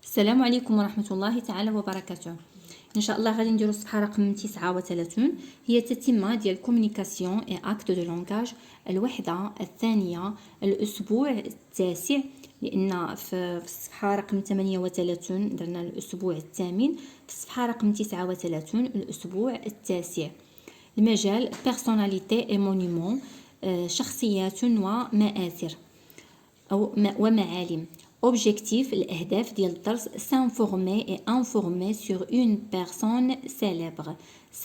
السلام عليكم ورحمة الله تعالى وبركاته. ان شاء الله غادي نديرو الصفحة رقم 39. هي تتمة ديال كومونيكاسيون اي اكت دو لونغاج، الوحدة الثانية، الاسبوع التاسع، لان في الصفحة رقم 38 درنا الاسبوع الثامن، في الصفحة رقم 39 الاسبوع التاسع. المجال بيرسوناليتي اي مونيمون، شخصيات ومآثر أو ومعالم. Objectif الأهداف ديال الدرس s'informer et informer sur une personne célèbre.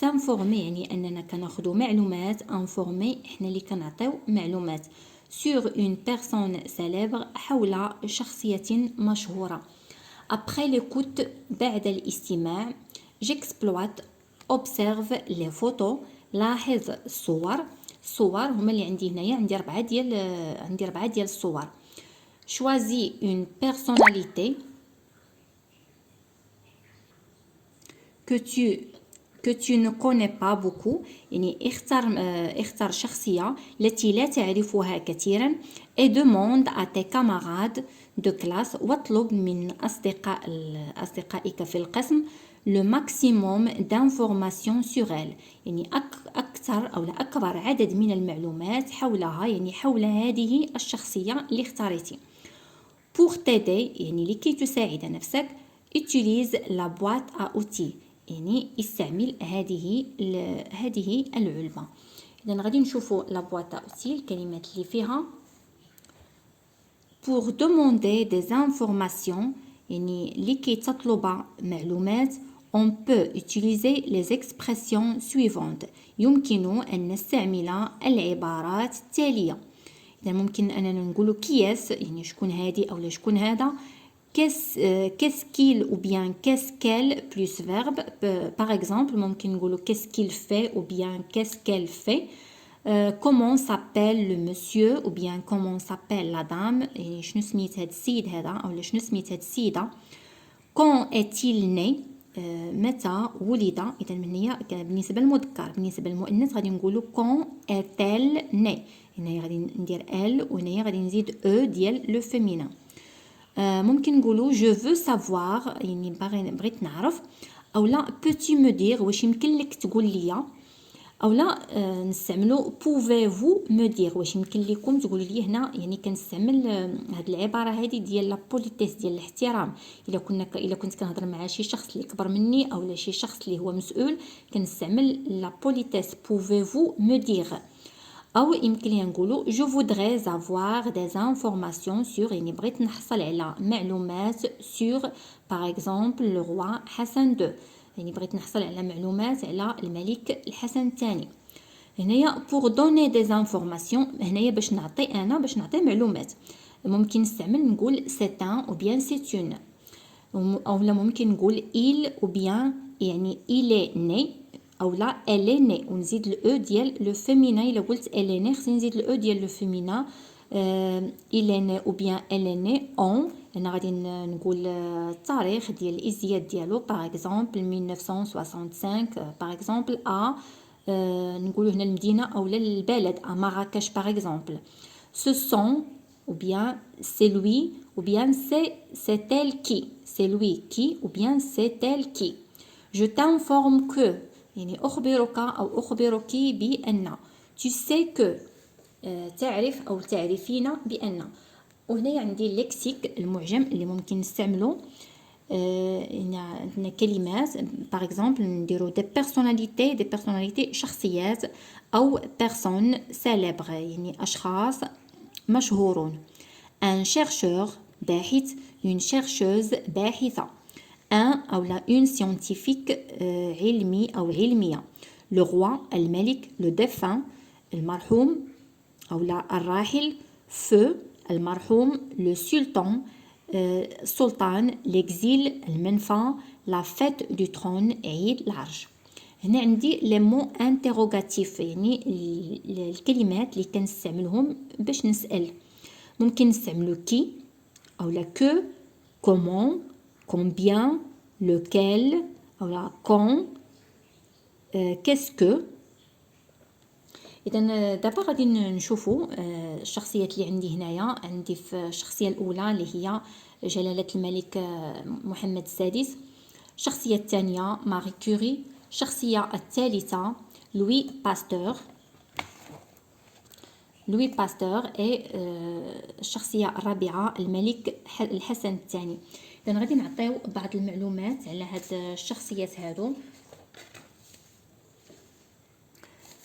s'informer يعني أننا كناخدو معلومات، informer إحنا اللي كنعطيو معلومات sur une personne célèbre حول شخصية مشهورة. Après l'écoute بعد الاستماع j'exploite observe les photos لاحظ الصور. الصور هما اللي عندي هنايا، عندي أربعة ديال الصور. Choisis une personnalité que tu ne connais pas beaucoup، يعني اختر شخصية التي لا تعرفها كثيرا. et demande à tes camarades de classe، واطلب من أصدقائك في القسم le maximum d'informations sur elle، يعني أكثر أو أكبر عدد من المعلومات حولها، يعني حول هذه الشخصية اللي اختاريتي. pour t'aider يعني لكي تساعد نفسك utilise la boîte à outils، يعني استعمل هذه العلبة. إذا غادي نشوفوا la boîte à outils، الكلمات اللي فيها. pour demander des informations يعني لكي تطلب معلومات on peut utiliser les expressions suivantes، يمكن أن نستعمل العبارات التالية. إذا ممكن أننا نقولوا كياس يعني شكون هادي أو شكون هذا. qu'est-ce qu'il ou bien qu'est-ce qu'elle plus verbe. par exemple ممكن نقولوا qu'est-ce qu'il fait ou bien qu'est-ce qu'elle fait. comment s'appelle le monsieur ou bien comment s'appelle la dame، يعني شنو سميت هاد السيد هذا أو شنو سميت هاد السيدة. quand est-il né، متى ولد. إذا من هي بالنسبة للمذكر. بالنسبة للمؤنث غادي نقولوا quand est-elle née، هنايا غادي ندير ال وهنايا غادي نزيد او ديال لو فيمينا. ممكن نقولوا je veux savoir يعني بغيت نعرف، او لا peux-tu me dire واش يمكن لك تقول لي، او لا نستعملوا pouvez-vous me dire واش يمكن لكم تقولوا لي. هنا يعني كنستعمل هاد العباره هذه ديال لا بوليتيس ديال الاحترام. الا كنت كنهضر مع شي شخص اللي كبر مني او لا شي شخص اللي هو مسؤول كنستعمل لا بوليتيس pouvez-vous me dire. أو يمكن لي نقولوا je voudrais avoir des informations sur، يعني بغيت نحصل على معلومات sur par exemple le roi حسن II، يعني بغيت نحصل على معلومات على الملك الحسن الثاني. هنايا pour donner des informations، هنايا باش نعطي معلومات ممكن نستعمل نقول c'est un ou bien c'est une، أو لا ممكن نقول il ou bien يعني il est né او لا elle est née ونزيد الاو ديال لو فيمينا. الا قلت elle est née خصني نزيد الاو ديال لو فيمينا. il est né ou bien elle est née en، انا غادي نقول التاريخ ديال الازدياد ديالو باغ اكزومبل 1965 باغ اكزومبل نقولوا هنا المدينه او البلد مراكش باغ اكزومبل. ce sont ou bien c'est lui ou bien c'est elle qui، c'est lui qui ou bien c'est elle qui. je t'informe que يعني أخبرك أو أخبرك بأن tu sais que، تعرف أو تعرفين بأن. وهنا عندي اللكسيك المعجم اللي ممكن نستعمله. عندنا كلمات par exemple نديرو des personnalités شخصيات أو personnes célèbres يعني أشخاص مشهورون. un chercheur باحث، une chercheuse باحثة. un أو لا une scientifique علمي أو علمية. le roi الملك، le défunt المرحوم أو لا الراحل. feu المرحوم، le sultan السلطان، l'exil المنفى، la fête du trône عيد العرش. هنا عندي لي مو انتروغاتيف يعني الكلمات اللي كنستعملهم باش نسأل. ممكن نستعملو كي أو لا كو، comment، combien، lequel ou la quand، qu'est-ce que. اذا دابا غادي نشوفوا الشخصيات اللي عندي هنايا. عندي في الشخصيه الاولى اللي هي جلاله الملك محمد السادس. الشخصيه الثانيه ماري كوري. الشخصيه الثالثه لوي باستور. لوي باستور اي الشخصيه الرابعه الملك الحسن الثاني. اذا غادي نعطيو بعض المعلومات على هاد الشخصيات هادو.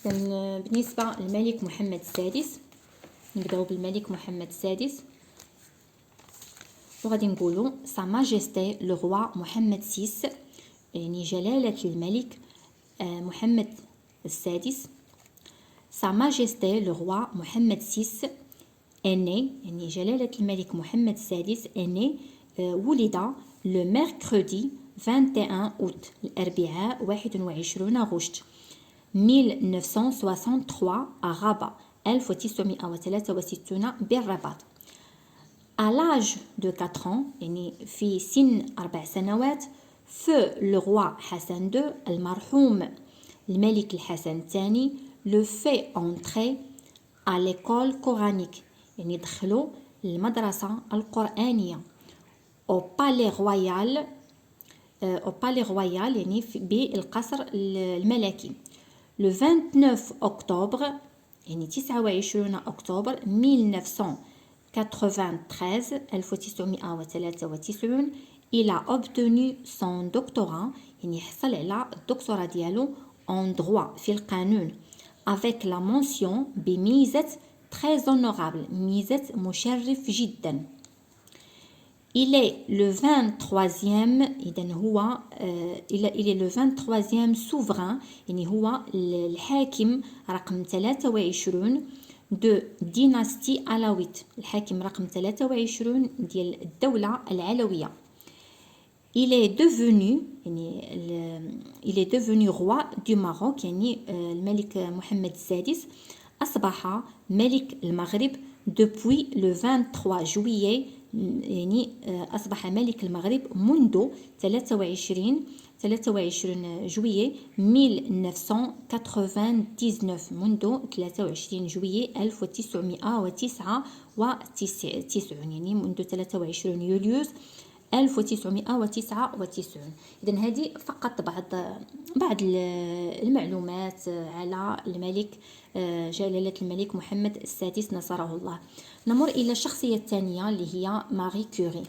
بالنسبه للملك محمد السادس نبداو بالملك محمد السادس وغادي نقولوا سا ماجيستي لو روا محمد سيس، يعني جلاله الملك محمد السادس. Sa Majesté le roi Mohamed VI est né, يعني جلالة الملك محمد السادس est né ولد le mercredi 21 août الأربعاء 21 غشت 1963 à Rabat 1963 بالرباط. À l'âge de 4 ans يعني في سن 4 سنوات feu le roi Hassan II المرحوم الملك الحسن الثاني le fait entrer à l'école coranique يعني دخلوا للمدرسة القرآنية au palais royal يعني بالقصر الملكي le 29 octobre يعني 29 أكتوبر 1993 il a obtenu son doctorat يعني حصل على الدكتوراه ديالو en droit في القانون avec la mention بميزة très honorable ميزة مشرف جدا. Il est le 23e إذن هو il est le 23e souverain يعني هو الحاكم رقم 23 de dynastie alaouite الحاكم رقم 23 ديال الدولة العلوية. Il est devenu roi du Maroc يعني الملك محمد السادس أصبح ملك المغرب depuis le 23 juillet يعني أصبح ملك المغرب منذ 23 جويي 1999 منذ 23 جويي 1999 يعني منذ 23 يوليوز 1999. إذن هذه فقط بعض المعلومات على الملك جلالة الملك محمد السادس نصره الله. نمر إلى الشخصية الثانية اللي هي ماري كوري.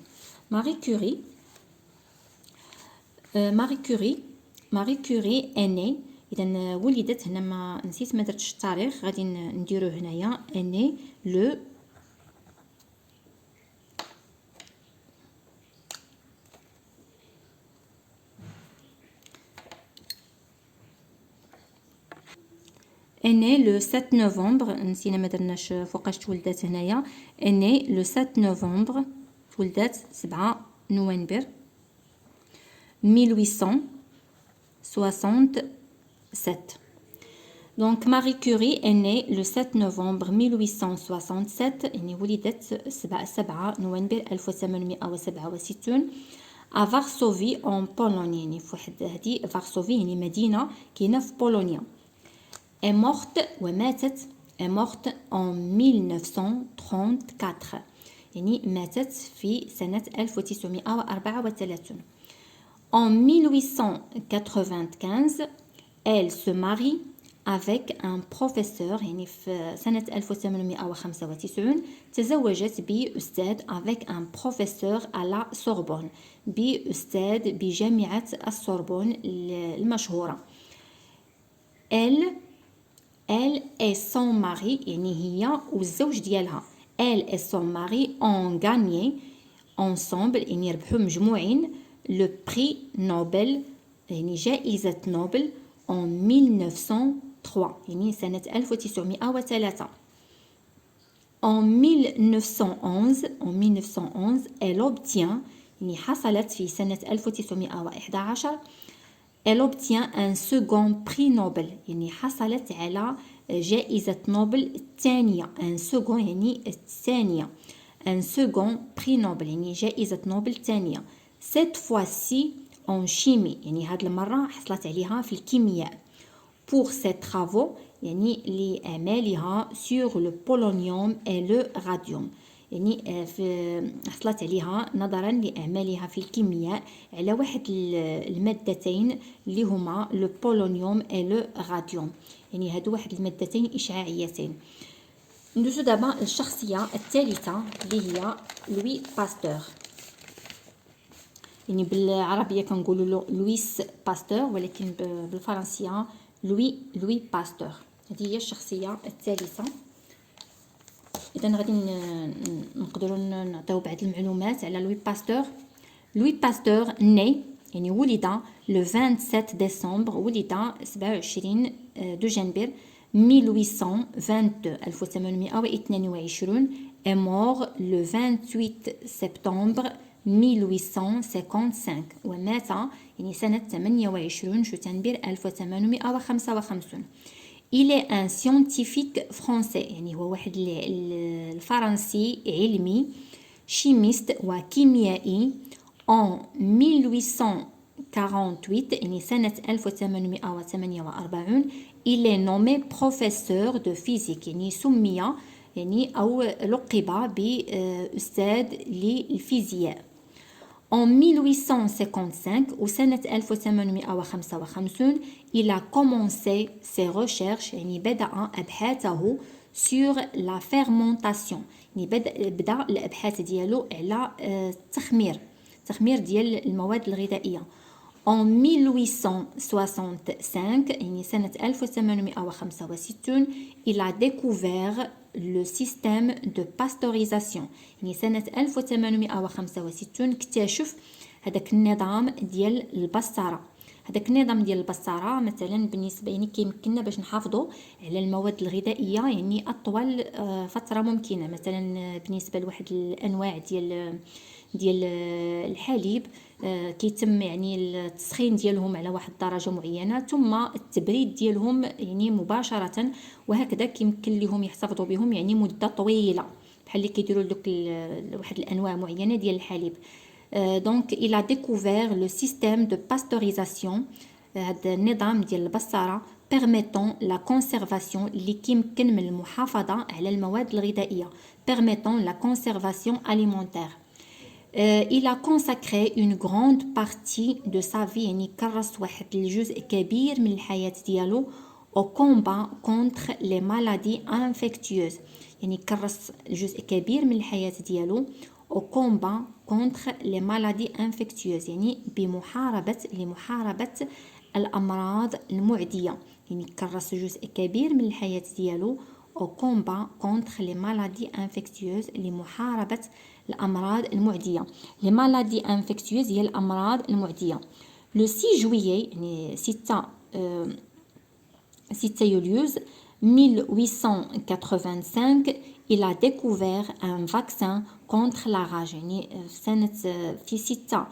ماري كوري أني إذن ولدت هنا ما نسيت ما درتش التاريخ غادي نديرو هنايا أني لو est née le 7 novembre نسينا ما درناش فوقاش تولدات هنايا est née le 7 novembre تولدات 7 نوفمبر 1867. Donc Marie Curie est née le 7 novembre 1867 يعني ولدت 7 نوفمبر 1867 à Varsovie en Pologne يعني في واحد هذه فارسوفي يعني مدينة كاينة في بولونيا. est morte en 1934 يعني ماتت في سنة 1934. En 1895 elle se marie avec un professeur يعني في سنة 1895 تزوجت بأستاذ avec un professeur à la Sorbonne بأستاذ بجامعة السوربون المشهورة. Elle et son mari يعني هي والزوج ديالها elle et son mari ont gagné ensemble يعني ربحوا مجموعين le prix Nobel يعني جائزة نوبل en 1903 يعني سنة 1903. En 1911 elle obtient يعني حصلت في سنة 1911 elle obtient un second prix Nobel يعني حصلت على جائزة نوبل الثانية un second يعني الثانية un second prix Nobel يعني جائزة نوبل الثانية cette fois-ci en chimie يعني هاد المرة حصلت عليها في الكيمياء pour ses travaux يعني لأعمالها sur le polonium et le radium. يعني حصلت عليها نظرا لأعمالها في الكيمياء على واحد المادتين اللي هما لو بولونيوم et le radium. يعني هادو واحد المادتين إشعاعيتين. ندوزو دابا الشخصية الثالثة اللي هي لوي باستور. يعني بالعربية كنقولوا له لويس باستور، ولكن بالفرنسية لوي باستور. هذه هي الشخصية الثالثة. إذا غادي نقدروا نعطيو بعض المعلومات على لوي باستور. لوي باستور ني يعني ولد لو 27 ديسمبر، ولد 27 دجنبر 1822 est mort le 28 septembre 1855 ومات يعني سنة 28 شتنبر 1855. Il est un scientifique français يعني هو واحد الفرنسي علمي chimiste وكيميائي. En 1848 يعني سنة 1848 il est nommé professeur de physique يعني سمي يعني أو لقب بأستاذ للفيزياء. En 1855 وسنة 1855 il a commencé ses recherches يعني بدأ أبحاثه sur la fermentation يعني بدأ الأبحاث ديالو على التخمير ديال المواد الغذائية. En 1865 يعني سنة 1865 il a découvert le système de pasteurisation يعني سنة 1865 اكتشف هذاك النظام ديال البصارة. هذاك النظام ديال البصارة مثلا بالنسبة يعني كيمكننا باش نحافظوا على المواد الغذائية يعني أطول فترة ممكنة. مثلا بالنسبة لواحد الأنواع ديال الحليب كيتم يعني التسخين ديالهم على واحد الدرجه معينه ثم التبريد ديالهم يعني مباشره، وهكذا كيمكن لهم يحتفظوا بهم يعني مده طويله بحال اللي كيديروا دوك واحد الانواع معينه ديال الحليب. دونك il a découvert le système de pasteurisation هذا النظام ديال البصاره permettant la conservation اللي كيمكن من المحافظه على المواد الغذائيه permettant la conservation alimentaire. Il a consacré une grande partie de sa vie يعني كرس واحد الجزء كبير من الحياة ديالو au combat contre les maladies infectieuses يعني كرس جزء كبير من الحياة ديالو au combat contre les maladies infectieuses يعني لمحاربة الأمراض المعدية. يعني كرس جزء كبير من الحياة ديالو au combat contre les maladies infectieuses لمحاربة الأمراض المعدية. les maladies infectieuses هي الأمراض المعدية. le 6 juillet يعني 6 يوليوز 1885 il a découvert un vaccin contre la rage يعني في 6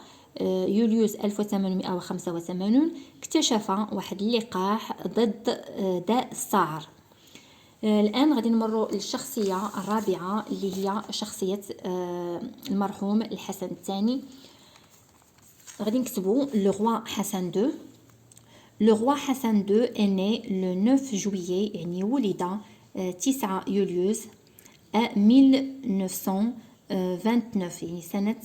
يوليوز 1885 اكتشف واحد اللقاح ضد داء السعر. الآن غادي نمروا للشخصية الرابعة اللي هي شخصية المرحوم الحسن الثاني. غادي نكتبوا le roi Hassan II. Le roi Hassan II est né le 9 juillet يعني ولد 9 يوليوز 1929 يعني سنة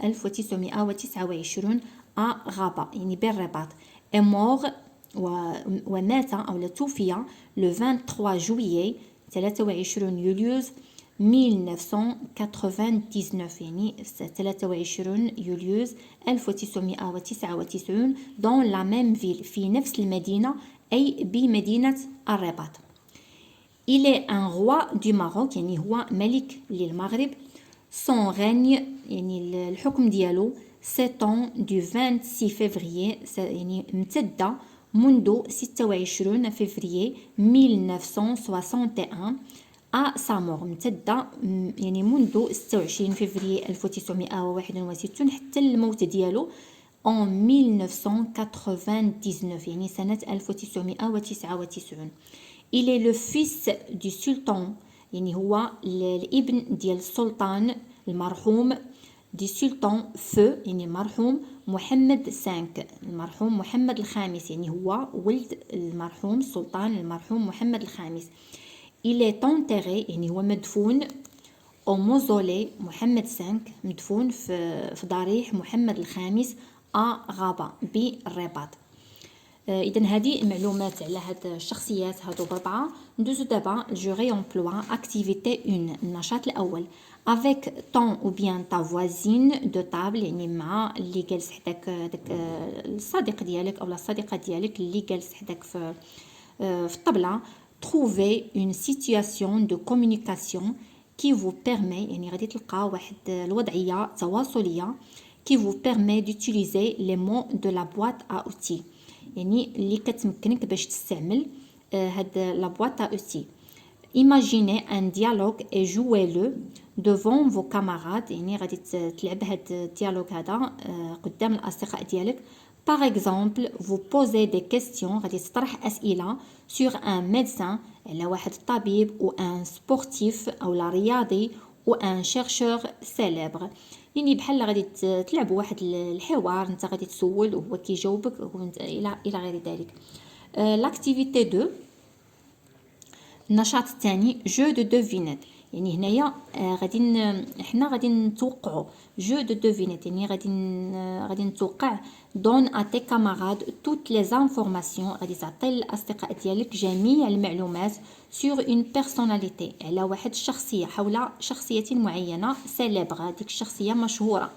1929 غابة يعني بالرباط. est mort ومات أو توفي le 23 juillet 23 يوليوز 1999 يعني 23 يوليوز 1999 dans la même ville في نفس المدينة أي بمدينة الرباط. Il est un roi du Maroc يعني هو ملك للمغرب. son règne يعني الحكم ديالو s'étend du 26 février يعني امتد منذ 26 فبراير 1961 à sa mort امتد يعني منذ 26 فبراير 1961 حتى الموت ديالو en 1999 يعني سنة 1999. il est le fils du sultan يعني هو الابن ديال السلطان المرحوم دي سلطان فو يعني المرحوم محمد 5 المرحوم محمد الخامس يعني هو ولد المرحوم السلطان المرحوم محمد الخامس. il est enterré يعني هو مدفون au mausolée محمد 5 مدفون في ضريح محمد الخامس à غابة بالرباط. اذا هذه معلومات على هاد الشخصيات هادو بربعه. ندوزو دابا جو ريامبلوا اكتيفيتي 1 النشاط الاول avec ton ou bien ta voisine de table يعني مع اللي جالس حداك داك الصديق ديالك او الصديقه ديالك اللي جالس حداك في الطبله. trouver une situation de communication qui vous permet يعني غادي تلقى واحد الوضعيه تواصليه qui vous permet d'utiliser les mots de la boîte à outils يعني اللي كتمكنك باش تستعمل هاد لا بواط ا اوتي. imaginez un dialogue et jouez-le devant vos camarades يعني غادي تلعب هاد الديالوج هذا قدام الاصدقاء ديالك. par exemple vous posez des questions غادي تطرح اسئله sur un médecin على واحد الطبيب و un sportif او لا رياضي و un chercheur célèbre يعني بحال غادي تلعبوا واحد الحوار انت غادي تسول وهو كيجاوبك الى غير ذلك. لاكتيفيتي 2 النشاط الثاني جو دو دوفينيت يعني هنايا حنا غادي نتوقعوا جو دو دوفينيت يعني غادي نتوقع دون ا تي كاماراد توت لي زانفورماسيون غادي تعطي للاصدقاء ديالك جميع المعلومات سور اون بيرسوناليتي على واحد الشخصيه حول شخصيه معينه سيليبر هذيك الشخصيه مشهوره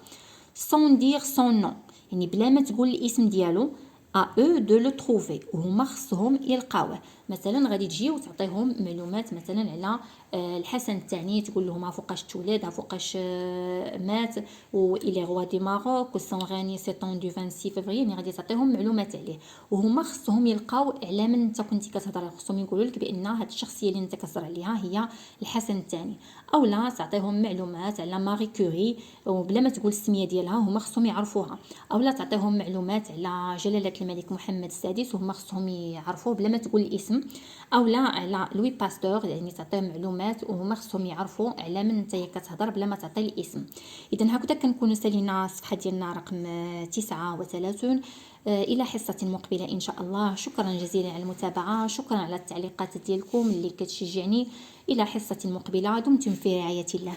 سون دير سون نون يعني بلا ما تقول الاسم ديالو à eux de le trouver وهما خصهم يلقاوه. مثلا غادي تجي وتعطيهم معلومات مثلا على الحسن الثاني تقول لهم فوقاش تولد فوقاش مات و il est roi du Maroc و son règne s'étend du 26 février يعني غادي تعطيهم معلومات عليه وهما خصهم يلقاو على من انت كنتي كتهضر خصهم يقولوا لك بان هاد الشخصيه اللي انت كتهضر عليها هي الحسن الثاني. او لا تعطيهم معلومات على ماري كوري وبلا ما تقول السميه ديالها هما خصهم يعرفوها. او لا تعطيهم معلومات على جلاله الملك محمد السادس وهما خصهم يعرفوه بلا ما تقول الاسم. او لا على لوي باستور يعني تعطيهم معلومات وهما خصهم يعرفوا على من انت كتهضر بلا ما تعطي الاسم. اذا هكذا كنكونوا سالينا الصفحه ديالنا رقم 39. الى حصه مقبله ان شاء الله. شكرا جزيلا على المتابعه شكرا على التعليقات ديالكم اللي كتشجعني. الى حصه مقبله دمتم في رعايه الله.